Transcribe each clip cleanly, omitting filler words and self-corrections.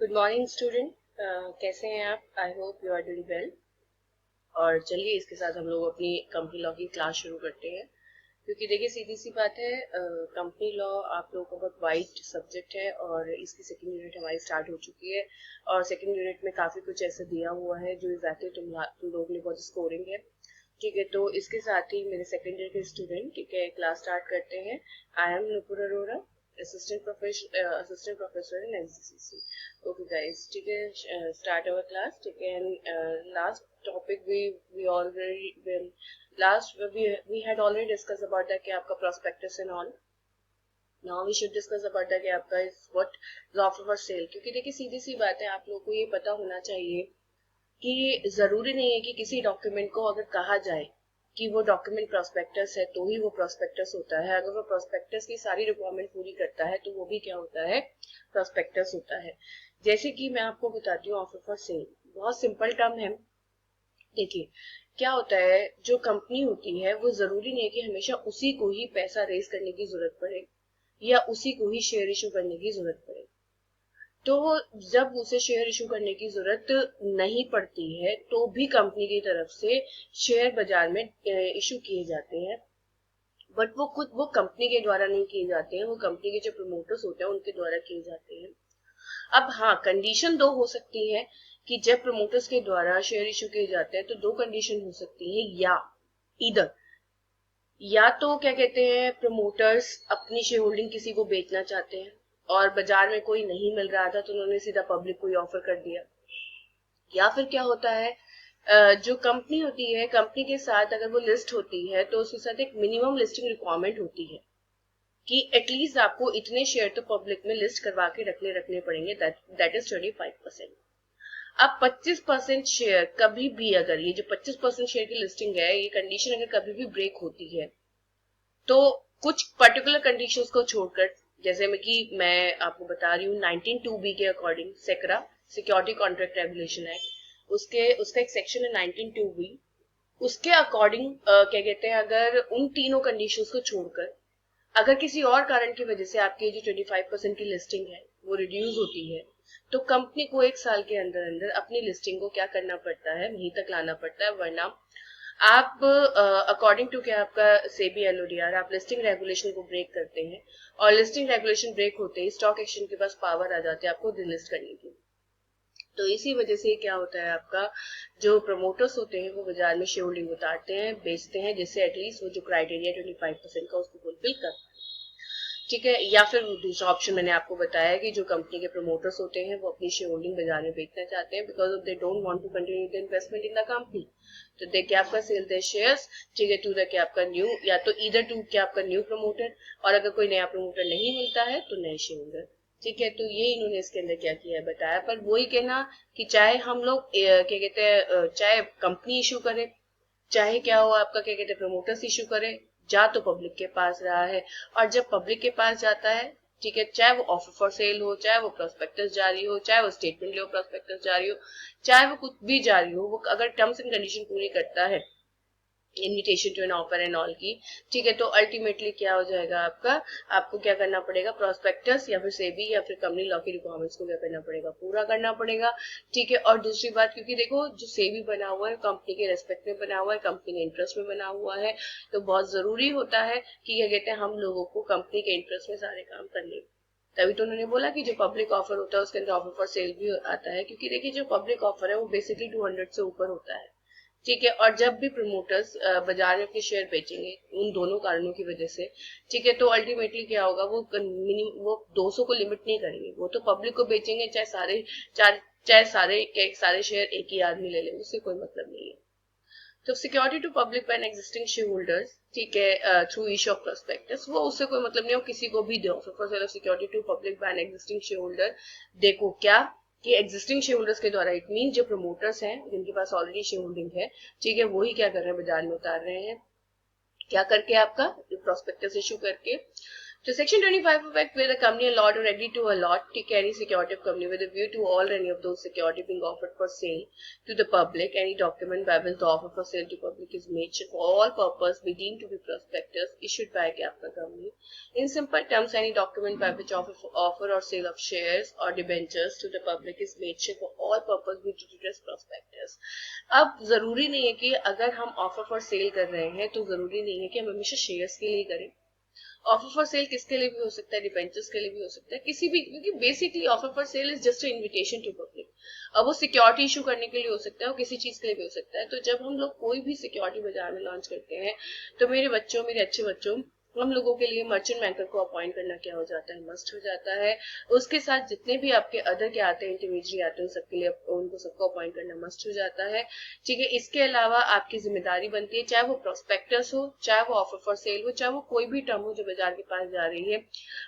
Good morning student. कैसे हैं आप? I hope you are doing well. और चलिए इसके साथ हम लोग अपनी कंपनी लॉ की क्लास शुरू करते हैं। क्योंकि देखिए सीधी सी बात है, कंपनी लॉ आप लोगों का बहुत वाइड सब्जेक्ट है और इसकी सेकंड यूनिट हमारी स्टार्ट हो चुकी है। और सेकंड यूनिट में काफी कुछ ऐसा दिया हुआ है जो एग्जैक्टली तुम लोगों ने बहुत स्कोरिंग है। ठीक है, तो इसके साथ ही मेरे सेकेंड ईयर के स्टूडेंट, ठीक है, क्लास स्टार्ट करते हैं। I am Nupur Arora, assistant professor in NCCC. Okay guys, ठीक है, स्टार्ट अवर क्लास। ठीक है, and last topic we already last we had already discuss about the कि आपका prospectus and all. Now we should discuss about the कि आपका is what is offer for sale. क्योंकि देखिए सीधी सी बात है, आप लोगों को ये पता होना चाहिए कि जरूरी नहीं है कि किसी डॉक्यूमेंट को अगर कहा जाए कि वो डॉक्यूमेंट प्रोस्पेक्टस है तो ही वो प्रोस्पेक्टस होता है। अगर वो प्रोस्पेक्टस की सारी रिक्वायरमेंट पूरी करता है तो वो भी क्या होता है? प्रोस्पेक्टस होता है। जैसे कि मैं आपको बताती हूँ ऑफर फॉर सेल, बहुत सिंपल टर्म है। देखिए क्या होता है, जो कंपनी होती है वो जरूरी नहीं है कि हमेशा उसी को ही पैसा रेज करने की जरूरत पड़े या उसी को ही शेयर इशू करने की जरूरत पड़े। तो जब उसे शेयर इशू करने की जरूरत नहीं पड़ती है तो भी कंपनी की तरफ से शेयर बाजार में इशू किए जाते हैं। बट वो कंपनी के द्वारा नहीं किए जाते हैं, वो कंपनी के जो प्रमोटर्स होते हैं उनके द्वारा किए जाते हैं। अब हाँ, कंडीशन दो हो सकती है कि जब प्रमोटर्स के द्वारा शेयर इशू किए जाते हैं तो दो कंडीशन हो सकती है, या इधर या तो क्या कहते हैं, प्रमोटर्स अपनी शेयर होल्डिंग किसी को बेचना चाहते हैं और बाजार में कोई नहीं मिल रहा था तो उन्होंने सीधा पब्लिक को ही ऑफर कर दिया। या फिर क्या होता है, जो कंपनी होती है, कंपनी के साथ अगर वो लिस्ट होती है तो उसके साथ एक मिनिमम लिस्टिंग रिक्वायरमेंट होती है कि एटलीस्ट आपको इतने शेयर तो पब्लिक में लिस्ट करवा के रखने पड़ेंगे, दैट इज 25%। अब 25% शेयर कभी भी, अगर ये जो 25% शेयर की लिस्टिंग है, ये कंडीशन अगर कभी भी ब्रेक होती है तो कुछ पर्टिकुलर कंडीशंस को छोड़कर, जैसे मैं आपको बता रही हूँ 19(2)(b) के according, SCRA security contract regulation act, उसका एक सेक्शन है 19(2)(b), उसके अकॉर्डिंग क्या कहते हैं, अगर उन तीनों कंडीशंस को छोड़कर अगर किसी और कारण की वजह से आपकी जो 25% की लिस्टिंग है वो रिड्यूस होती है तो कंपनी को एक साल के अंदर अंदर अपनी लिस्टिंग को क्या करना पड़ता है, वहीं तक लाना पड़ता है। वरना आप अकॉर्डिंग टू क्या आपका सेबी एलओडीआर, आप लिस्टिंग रेगुलेशन को ब्रेक करते हैं और लिस्टिंग रेगुलेशन ब्रेक होते ही स्टॉक एक्सचेंज के पास पावर आ जाती है आपको डिलिस्ट करने की। तो इसी वजह से क्या होता है, आपका जो प्रमोटर्स होते हैं वो बाजार में शेयर होल्डिंग उतारते हैं, बेचते हैं, जिससे एटलीस्ट वो जो क्राइटेरिया 25% का उसको फुलफिल कर। ठीक है, या फिर दूसरा ऑप्शन मैंने आपको बताया कि जो कंपनी के प्रमोटर्स होते हैं वो अपनी शेयर होल्डिंग बाजार में बेचना चाहते हैं because of they don't want to continue the investment in the company. तो दे क्या आपका सेल देयर शेयर्स, ठीक है, टू द क्या आपका न्यू, या तो इधर टू क्या आपका न्यू प्रमोटर, और अगर कोई नया प्रमोटर नहीं मिलता है तो नए शेयर होल्डर। ठीक है, तो ये इन्होंने इसके अंदर क्या किया है बताया। पर वही कहना कि चाहे हम लोग क्या कहते हैं, चाहे कंपनी इशू करे, चाहे क्या हो आपका क्या कहते हैं प्रमोटर्स इशू करे, जा तो पब्लिक के पास रहा है। और जब पब्लिक के पास जाता है, ठीक है, चाहे वो ऑफर फॉर सेल हो, चाहे वो प्रोस्पेक्टस जारी हो, चाहे वो स्टेटमेंट ले प्रोस्पेक्टस जारी हो, चाहे वो कुछ भी जारी हो, वो अगर टर्म्स एंड कंडीशन पूरी करता है, invitation to an offer and all की, ठीक है, तो अल्टीमेटली क्या हो जाएगा आपका, आपको क्या करना पड़ेगा, प्रोस्पेक्टस या फिर सेबी या फिर कंपनी लॉ की रिक्वायरमेंट्स को क्या करना पड़ेगा, पूरा करना पड़ेगा। ठीक है, और दूसरी बात, क्योंकि देखो जो सेबी बना हुआ है कंपनी के रेस्पेक्ट में बना हुआ है, कंपनी के इंटरेस्ट में बना हुआ है, तो बहुत जरूरी होता है कि क्या कहते हैं, हम लोगों को कंपनी के इंटरेस्ट में सारे काम करने। तभी तो उन्होंने बोला कि जो पब्लिक ऑफर होता है उसके अंदर ऑफर फॉर सेल भी आता है, क्योंकि देखिए जो पब्लिक ऑफर है वो बेसिकली 200 से ऊपर होता है। ठीक है, और जब भी प्रमोटर्स बाजार में अपने शेयर बेचेंगे उन दोनों कारणों की वजह से, ठीक है, तो अल्टीमेटली क्या होगा, वो 200 को लिमिट नहीं करेंगे, वो तो पब्लिक को बेचेंगे, चाहे सारे शेयर एक ही आदमी ले ले, उससे कोई मतलब नहीं है। तो security to public by existing shareholders, ठीक है, थ्रू इशू ऑफ प्रोस्पेक्टस, वो उससे कोई मतलब नहीं हो, किसी को भी दो for sale of security to public by existing shareholder. देखो क्या कि एग्जिस्टिंग शेयर होल्डर्स के द्वारा, इट मीन जो प्रमोटर्स हैं जिनके पास ऑलरेडी शेयर होल्डिंग है, ठीक है, वही क्या कर रहे हैं, बाजार में उतार रहे हैं, क्या करके आपका प्रोस्पेक्टस इशू करके। तो section 25 of Act, where the company allot or agree to allot to carry security of company with a view to all or any of those security being offered for sale to the public, any document by which the offer for sale to public is made should for all purpose be deemed to be prospectus issued by a capital company. In simple terms, any document by which offer or sale of shares or debentures to the public is made should for all purpose be treated as prospectus. अब जरूरी नहीं है कि अगर हम offer for cell कर रहे हैं तो जरूरी नहीं है कि हम हमेशा शेयर्स के लिए करें. ऑफर फॉर सेल किसके लिए भी हो सकता है, डिबेंचर्स के लिए भी हो सकता है, किसी भी, क्योंकि basically offer for sale is just invitation to public. अब वो सिक्योरिटी इशू करने के लिए हो सकता है, वो किसी चीज के लिए भी हो सकता है. तो जब हम लोग कोई भी सिक्योरिटी बाजार में लॉन्च करते हैं तो मेरे बच्चों, मेरे अच्छे बच्चों, हम लोगों के लिए मर्चेंट बैंकर को अपॉइंट करना क्या हो जाता है, मस्ट हो जाता है. उसके साथ जितने भी आपके अदर के आते हैं, इंटरमीडिएट आते हैं, सबके लिए उनको सबको अपॉइंट करना मस्ट हो जाता है. ठीक है. इसके अलावा आपकी जिम्मेदारी बनती है, चाहे वो प्रोस्पेक्टस हो, चाहे वो ऑफर फॉर सेल हो, चाहे वो कोई भी टर्म हो जो बाजार के पास जा रही है,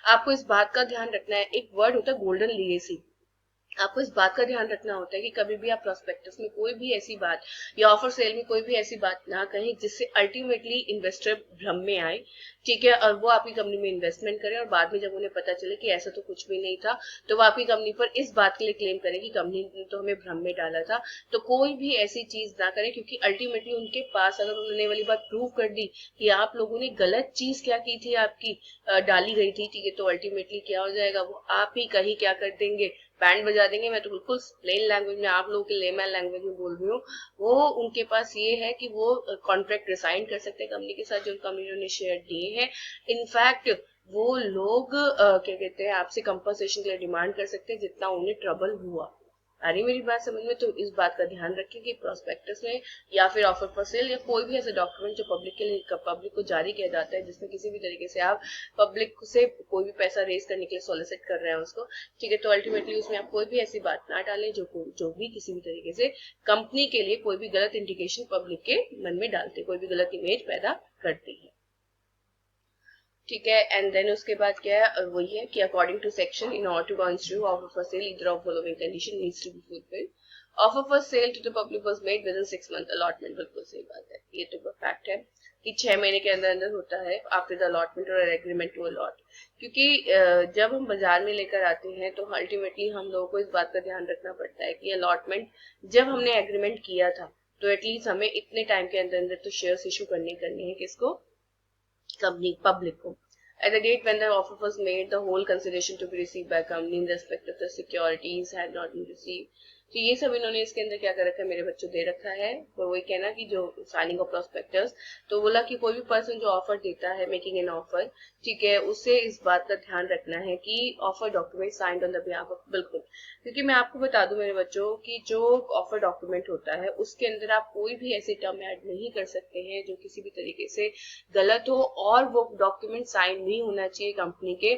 आपको इस बात का ध्यान रखना है. एक वर्ड होता है गोल्डन लीगेसी. आपको इस बात का ध्यान रखना होता है कि कभी भी आप प्रोस्पेक्टस में कोई भी ऐसी बात या ऑफर सेल में कोई भी ऐसी बात ना कहें जिससे अल्टीमेटली इन्वेस्टर भ्रम में आए. ठीक है. और वो आपकी कंपनी में इन्वेस्टमेंट करें और बाद में जब उन्हें पता चले कि ऐसा तो कुछ भी नहीं था तो वो आपकी कंपनी पर इस बात के लिए क्लेम करें कि कंपनी ने तो हमें भ्रम में डाला था. तो कोई भी ऐसी चीज ना करें, क्योंकि अल्टीमेटली उनके पास अगर उन्होंने वाली बात प्रूव कर दी कि आप लोगों ने गलत चीज क्या की थी, आपकी डाली गई थी, ठीक है, तो अल्टीमेटली क्या हो जाएगा, वो आप ही कहीं क्या कर देंगे, बैंड बजा देंगे. मैं तो बिल्कुल प्लेन लैंग्वेज में, आप लोगों के लेमैन लैंग्वेज में बोल रही हूँ. वो उनके पास ये है कि वो कॉन्ट्रैक्ट रिसाइन कर सकते हैं कंपनी के साथ जो कंपनी ने शेयर दिए हैं. इनफैक्ट वो लोग क्या कहते हैं, आपसे कंपनसेशन के लिए डिमांड कर सकते हैं जितना उन्हें ट्रबल हुआ. आ रही मेरी बात समझ में? तो इस बात का ध्यान रखें कि प्रोस्पेक्टस में या फिर ऑफर फॉर सेल या कोई भी ऐसा डॉक्यूमेंट जो पब्लिक के लिए पब्लिक को जारी किया जाता है जिसमें किसी भी तरीके से आप पब्लिक से कोई भी पैसा रेज करने के लिए सॉलिसिट कर रहे हैं उसको, ठीक है, तो अल्टीमेटली उसमें आप कोई भी ऐसी बात ना डालें जो भी किसी भी तरीके से कंपनी के लिए कोई भी गलत इंडिकेशन पब्लिक के मन में डालते, कोई भी गलत इमेज पैदा करती है. ठीक है. एंड देन उसके बाद क्या है, वही है कि according to section in order to constitute offer for sale either of following condition needs to be fulfilled. Offer for sale to the public was made within 6 month. Allotment बिल्कुल सही बात है, ये तो फैक्ट है कि 6 महीने के अंदर अंदर होता है आफ्टर द अलॉटमेंट और एग्रीमेंट टू अलॉट. क्योंकि जब हम बाजार में लेकर आते हैं तो अल्टीमेटली हम लोगों को इस बात का ध्यान रखना पड़ता है कि अलॉटमेंट जब हमने एग्रीमेंट किया था तो एटलीस्ट हमें इतने टाइम के अंदर अंदर तो शेयर्स इशू करने हैं किसको, company public को. At the date when the offer was made, the whole consideration to be received by company in respect of the securities had not been received. तो ये सब इन्होंने इसके अंदर क्या कर रखा है, मेरे बच्चों दे रखा है. और वही कहना कि जो साइनिंग ऑफ प्रोस्पेक्टस, तो बोला कि कोई भी पर्सन जो ऑफर देता है, मेकिंग एन ऑफर, ठीक है, उससे इस बात का ध्यान रखना है कि offer document signed on the behalf of, बिल्कुल, क्योंकि मैं आपको बता दूं मेरे बच्चों कि जो ऑफर डॉक्यूमेंट होता है उसके अंदर आप कोई भी ऐसी टर्म ऐड नहीं कर सकते हैं जो किसी भी तरीके से गलत हो, और वो डॉक्यूमेंट साइन नहीं होना चाहिए कंपनी के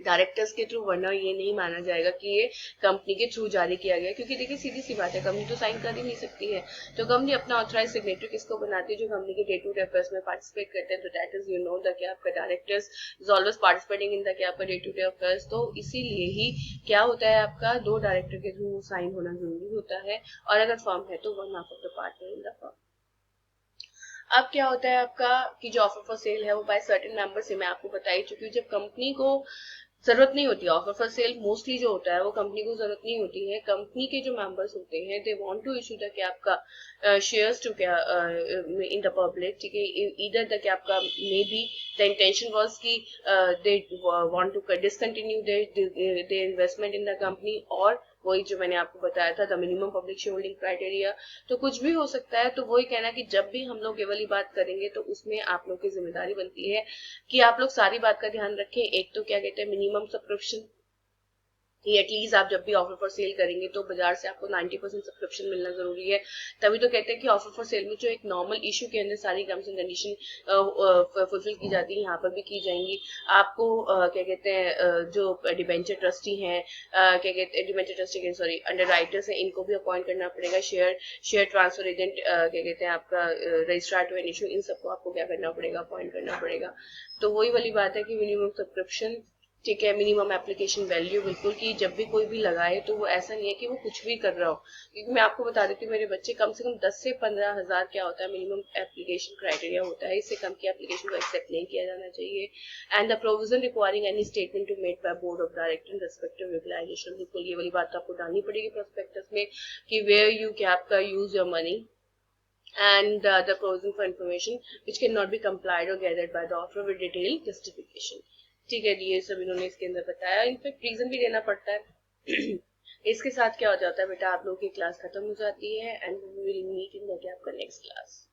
डायरेक्टर्स के थ्रू, वरना ये नहीं माना जाएगा कि ये कंपनी के थ्रू जारी किया गया. क्योंकि देखिए सीधी सी बात है, कंपनी तो साइन कर ही नहीं सकती है. तो कंपनी अपना ऑथराइज सिग्नेटरी किसको बनाती है, जो कंपनी के डे टू डे अफेयर्स में पार्टिसिपेट करते हैं. तो that is you know the कि आपका directors is always participating in the कि आपका डे टू डे अफेयर्स. तो इसीलिए ही क्या होता है, आपका 2 डायरेक्टर के थ्रू साइन होना जरूरी होता है, और अगर फर्म है तो 1 half of the partner in the firm. अब क्या होता है आपका कि जो ऑफर फॉर सेल है वो बाय सर्टेन मेंबर से मैं आपको बता ही चुकी हूँ. जब कंपनी को जरूरत नहीं होती है ऑफर फॉर सेल, मोस्टली जो होता है वो कंपनी को जरूरत नहीं होती है. कंपनी के जो मेंबर्स होते हैं they want to issue the कि आपका शेयर्स टू क्या इन द पब्लिक, ठीक है, ईदर द कि आपका maybe the intention was कि they want to discontinue their investment in the company, और वही जो मैंने आपको बताया था the minimum public shareholding criteria. तो कुछ भी हो सकता है. तो वही कहना कि जब भी हम लोग ये वाली बात करेंगे तो उसमें आप लोग की जिम्मेदारी बनती है कि आप लोग सारी बात का ध्यान रखें. एक तो क्या कहते हैं, मिनिमम सब्सक्रिप्शन, एटलीस्ट आप जब भी ऑफर फॉर सेल करेंगे तो बाजार से आपको 90% सब्सक्रिप्शन मिलना जरूरी है. तभी तो कहते हैं कि ऑफर फॉर सेल में जो एक नॉर्मल इशू के अंदर सारी टर्म्स एंड कंडीशन फुलफिल की जाती है, यहाँ पर भी की जाएंगी. आपको क्या कहते हैं, जो डिबेंचर ट्रस्टी हैं, क्या कहते हैं, debenture trustee sorry under writers हैं, इनको भी अपॉइंट करना पड़ेगा. शेयर ट्रांसफर एजेंट, क्या कहते हैं, आपका रजिस्ट्रार टू एन इशू, इन सबको आपको क्या करना पड़ेगा, अपॉइंट करना पड़ेगा. तो वही वाली बात है कि मिनिमम सब्सक्रिप्शन, ठीक है। मिनिमम एप्लीकेशन वैल्यू, बिल्कुल, कि जब भी कोई भी लगाए तो वो ऐसा नहीं है कि वो कुछ भी कर रहा हो, क्योंकि मैं आपको बता देती हूँ मेरे बच्चे कम से कम 10 से 15,000 क्या होता है मिनिमम एप्लीकेशन क्राइटेरिया होता है, इससे कम की एप्लीकेशन को एक्सेप्ट नहीं किया जाना चाहिए। And the provision requiring any statement to made by board of director in respective utilisation, बिल्कुल ये वाली बात तो आपको डालनी पड़ेगी प्रोस्पेक्टस में कि वेयर यू कैप का use your money and the provision for information which cannot be complied or gathered by the author with detailed justification। ठीक है जी, ये सब इन्होंने इसके अंदर बताया, इनफेक्ट रीजन भी देना पड़ता है। इसके साथ क्या हो जाता है बेटा, आप लोगों की क्लास खत्म हो जाती है and we will meet in the next class.